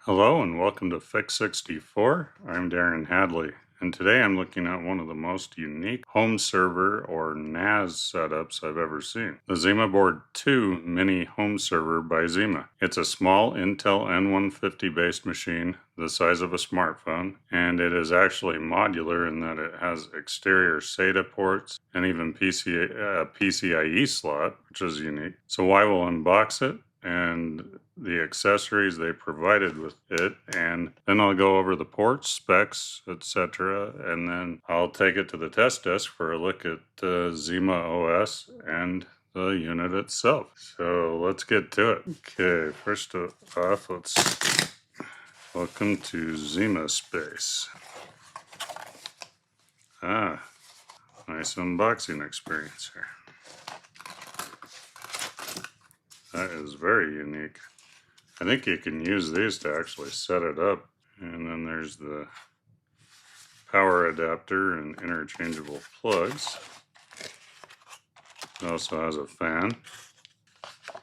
Hello and welcome to Fix 64. I'm Darren Hadley, and today I'm looking at one of the most unique home server or NAS setups I've ever seen. The Zimaboard 2 Mini Home Server by Zima. It's a small Intel N150 based machine the size of a smartphone, and it is actually modular in that it has exterior SATA ports and even PCIe slot, which is unique. So why we'll unbox it and the accessories they provided with it, and then I'll go over the ports, specs, etc., and then I'll take it to the test desk for a look at Zima OS and the unit itself. So let's get to it. Okay, first off, welcome to Zima Space. Nice unboxing experience here. That is very unique. I think you can use these to actually set it up. And then there's the power adapter and interchangeable plugs. It also has a fan.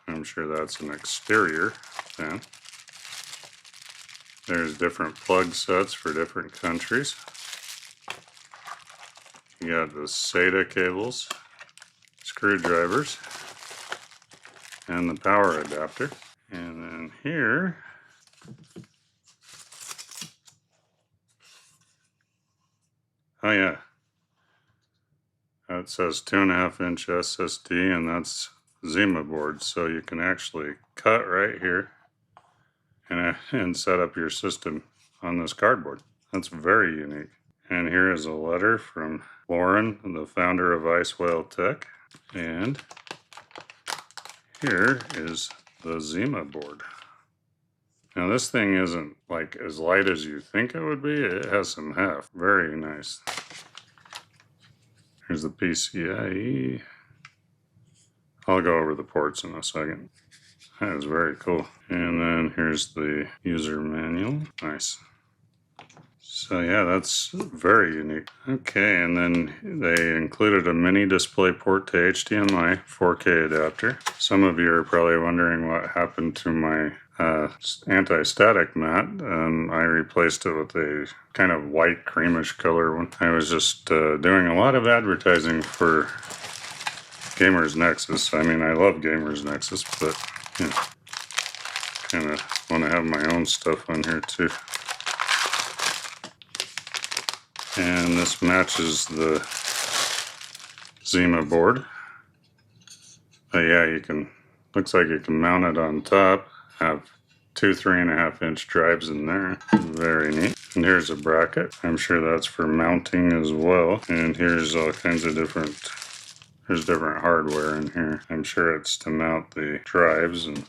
I'm sure that's an exterior fan. There's different plug sets for different countries. You got the SATA cables, screwdrivers, and the power adapter. And then here, oh yeah, that says 2.5-inch SSD, and that's Zimaboard, so you can actually cut right here and set up your system on this cardboard. That's very unique. And here is a letter from Lauren, the founder of Ice Whale Tech, and here is the Zimaboard. Now this thing isn't like as light as you think it would be. It has some heft. Very nice. Here's the PCIe. I'll go over the ports in a second. That is very cool. And then here's the user manual. Nice. So yeah, that's very unique. Okay, and then they included a mini display port to HDMI 4K adapter. Some of you are probably wondering what happened to my anti-static mat. I replaced it with a kind of white creamish color one. I was just doing a lot of advertising for Gamers Nexus. I mean, I love Gamers Nexus, but you know, kind of want to have my own stuff on here too. And this matches the Zimaboard. But yeah, looks like you can mount it on top. Have two 3.5-inch drives in there. Very neat. And here's a bracket. I'm sure that's for mounting as well. And here's all kinds of there's different hardware in here. I'm sure it's to mount the drives and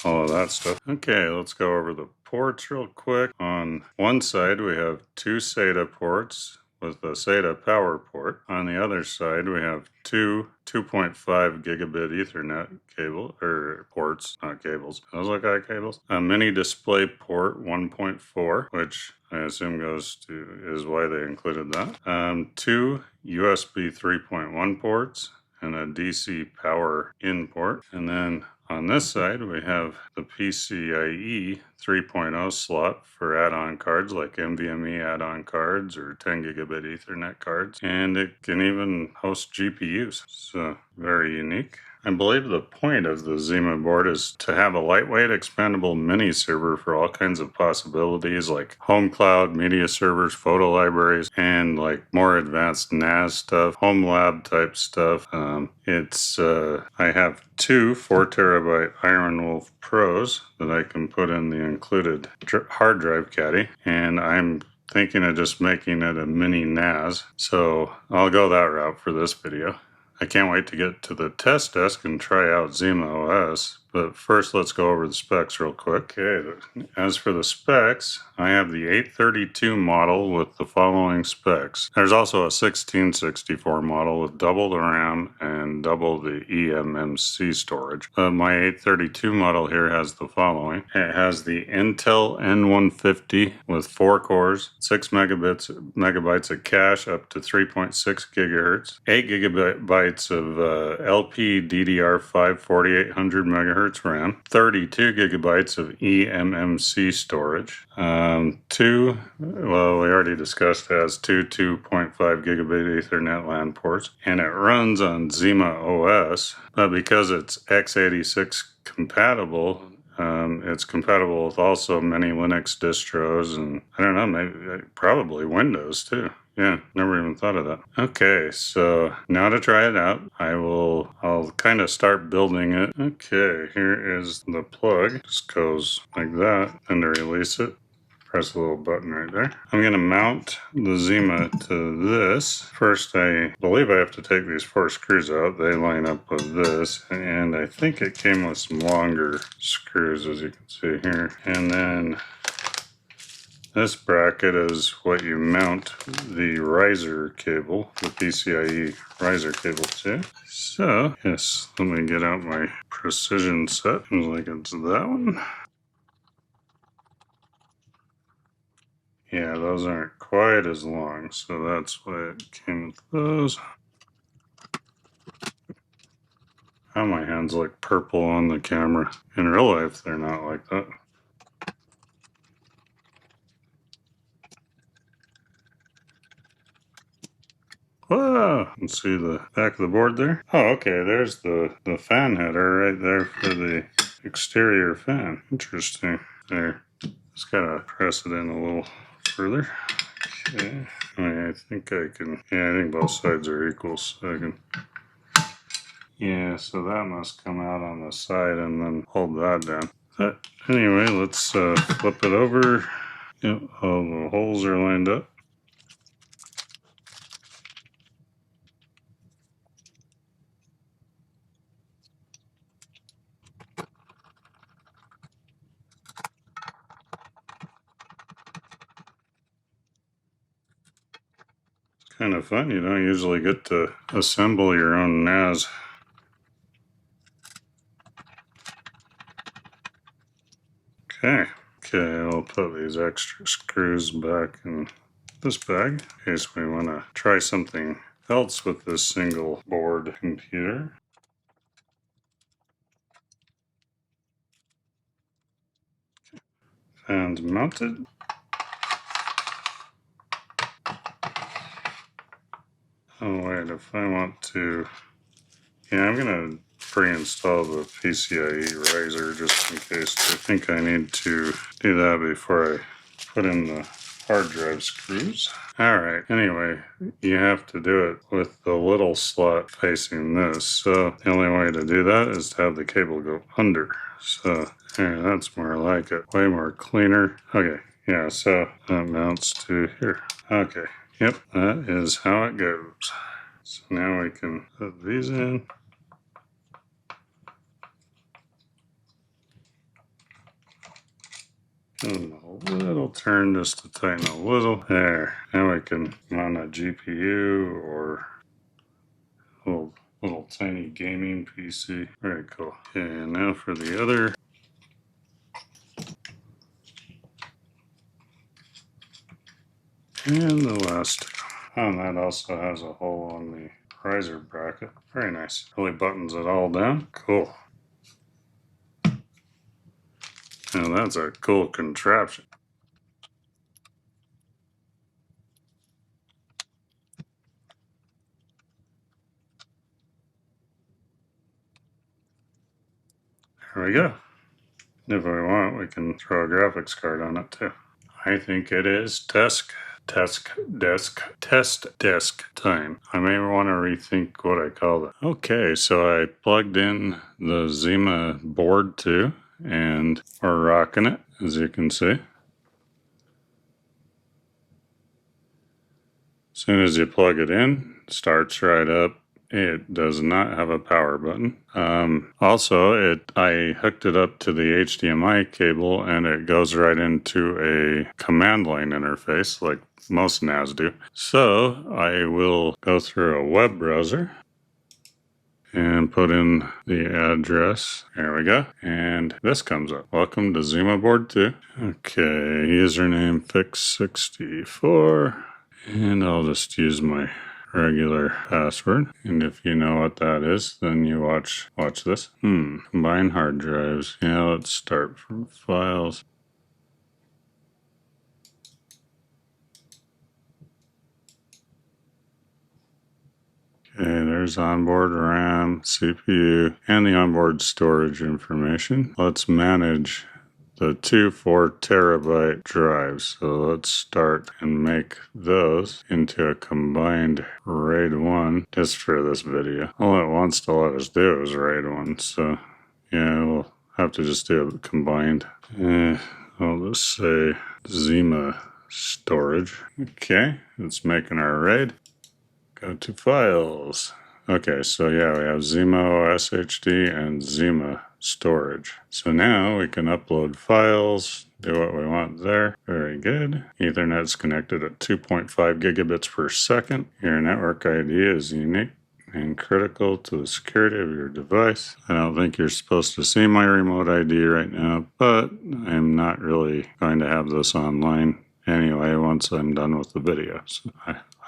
all of that stuff. Okay, let's go over the ports real quick. On one side, we have two SATA ports with a SATA power port. On the other side, we have two 2.5 gigabit Ethernet ports, not cables. Those look like cables. A mini display port 1.4, which I assume is why they included that. Two USB 3.1 ports and a DC power in port. And then on this side, we have the PCIe 3.0 slot for add-on cards like NVMe add-on cards or 10 gigabit Ethernet cards. And it can even host GPUs. So very unique. I believe the point of the Zimaboard is to have a lightweight expandable mini server for all kinds of possibilities like home cloud, media servers, photo libraries, and like more advanced NAS stuff, home lab type stuff. I have two 4 terabyte Iron Wolf Pros that I can put in the included hard drive caddy, and I'm thinking of just making it a mini NAS, so I'll go that route for this video. I can't wait to get to the test desk and try out Zima OS, but first let's go over the specs real quick. Okay, as for the specs, I have the 832 model with the following specs. There's also a 1664 model with double the RAM and double the eMMC storage. My 832 model here has the following. It has the Intel N150 with 4 cores, 6 megabytes of cache up to 3.6 gigahertz, 8 gigabytes of LPDDR5 4800 megahertz, gigahertz RAM, 32 gigabytes of eMMC storage, well, we already discussed, it has two 2.5 gigabit Ethernet LAN ports, and it runs on Zima OS, but because it's x86 compatible, it's compatible with also many Linux distros, and I don't know, maybe probably Windows too. Yeah, never even thought of that. Okay, so now to try it out, I'll kind of start building it. Okay, here is the plug. Just goes like that, and to release it, press a little button right there. I'm going to mount the Zima to this. First, I believe I have to take these 4 screws out. They line up with this, and I think it came with some longer screws, as you can see here. And then this bracket is what you mount the riser cable, the PCIe riser cable to. So, yes, let me get out my precision set. Looks like it's that one. Yeah, those aren't quite as long, so that's why it came with those. Oh, my hands look purple on the camera. In real life, they're not like that. Whoa! You can see the back of the board there. Oh, okay, there's the fan header right there for the exterior fan. Interesting. There. Just gotta press it in a little further. Okay. I think I can, yeah, I think both sides are equal, so I can, yeah, so that must come out on the side and then hold that down. But anyway, let's flip it over. Yep, all the holes are lined up. Kind of fun. You don't usually get to assemble your own NAS. Okay. Okay, I'll put these extra screws back in this bag in case we want to try something else with this single board computer. And mounted. Oh wait, if I want to, yeah, I'm gonna pre-install the PCIe riser just in case. I think I need to do that before I put in the hard drive screws. Alright, anyway, you have to do it with the little slot facing this. So the only way to do that is to have the cable go under. So there, that's more like it. Way more cleaner. Okay, yeah, so that mounts to here. Okay, yep, that is how it goes. So now we can put these in. And a little turn just to tighten a little. There. Now we can mount a GPU or a little tiny gaming PC. Very cool. Okay, and now for the other. And the last two. Oh, and that also has a hole on the riser bracket. Very nice. Really buttons it all down. Cool. Now that's a cool contraption. There we go. If we want, we can throw a graphics card on it too. I think it is test desk time. I may want to rethink what I call it. Okay, so I plugged in the Zima board too, and we're rocking it, as you can see. As soon as you plug it in, it starts right up. It does not have a power button. Also, I hooked it up to the HDMI cable and it goes right into a command line interface like most NAS do. So I will go through a web browser and put in the address. There we go. And this comes up. Welcome to Zimaboard 2. Okay, username fix64. And I'll just use my regular password. And if you know what that is, then you watch this. Combine hard drives. Yeah, let's start from files. Okay, there's onboard RAM, CPU, and the onboard storage information. Let's manage the two 4 terabyte drives. So let's start and make those into a combined RAID 1 just for this video. All it wants to let us do is RAID 1. So yeah, we'll have to just do it combined. I'll just say Zima storage. Okay, it's making our RAID. Go to files. Okay, so yeah, we have Zima OS HD and Zima storage. So now we can upload files, do what we want there. Very good. Ethernet's connected at 2.5 gigabits per second. Your network ID is unique and critical to the security of your device. I don't think you're supposed to see my remote ID right now, but I'm not really going to have this online anyway once I'm done with the video. So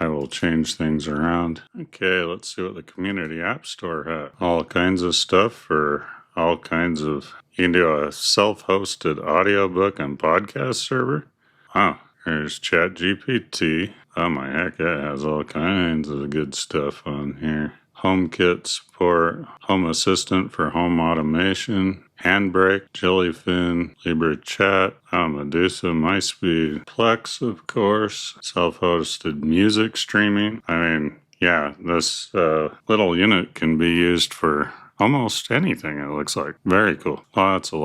I will change things around. Okay, let's see what the community app store had. All kinds of stuff for all kinds of, you can do a self-hosted audiobook and podcast server. Wow, there's ChatGPT. Oh my heck, it has all kinds of good stuff on here. HomeKit support, Home Assistant for home automation, Handbrake, Jellyfin, Libre Chat, Medusa, MySpeed, Plex, of course, self-hosted music streaming. I mean, yeah, this little unit can be used for almost anything, it looks like. Very cool. Lots of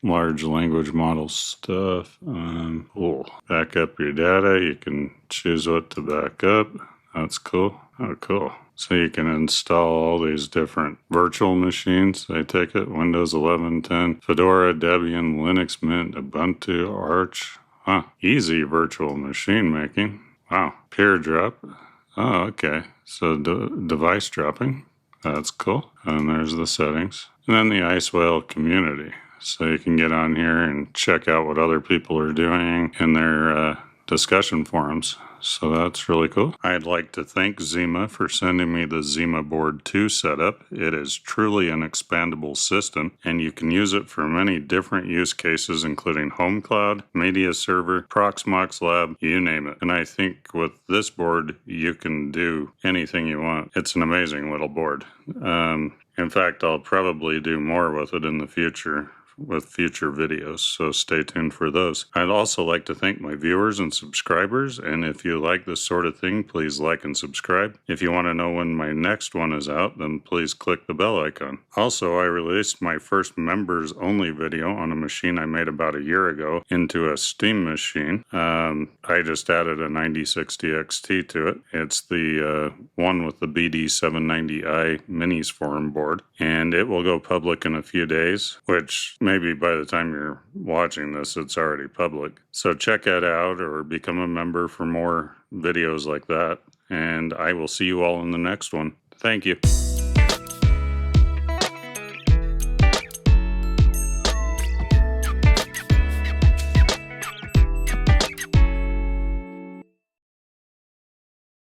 large language model stuff. Cool. Back up your data. You can choose what to back up. That's cool. Oh, cool. So you can install all these different virtual machines. I take it Windows 11, 10, Fedora, Debian, Linux Mint, Ubuntu, Arch. Wow. Easy virtual machine making. Wow. Peer drop. Oh, okay. So device dropping. That's cool. And there's the settings. And then the Icewhale community. So you can get on here and check out what other people are doing in their discussion forums. So that's really cool. I'd like to thank Zima for sending me the Zimaboard 2 setup. It is truly an expandable system, and you can use it for many different use cases, including home cloud, media server, Proxmox Lab, you name it. And I think with this board, you can do anything you want. It's an amazing little board. In fact, I'll probably do more with it in the future, with future videos, so stay tuned for those. I'd also like to thank my viewers and subscribers, and if you like this sort of thing, please like and subscribe. If you want to know when my next one is out, then please click the bell icon. Also, I released my first members only video on a machine I made about a year ago into a Steam machine. I just added a 9060 XT to it. It's the one with the BD790i minis forum board, and it will go public in a few days, which maybe by the time you're watching this, it's already public. So check it out or become a member for more videos like that. And I will see you all in the next one. Thank you.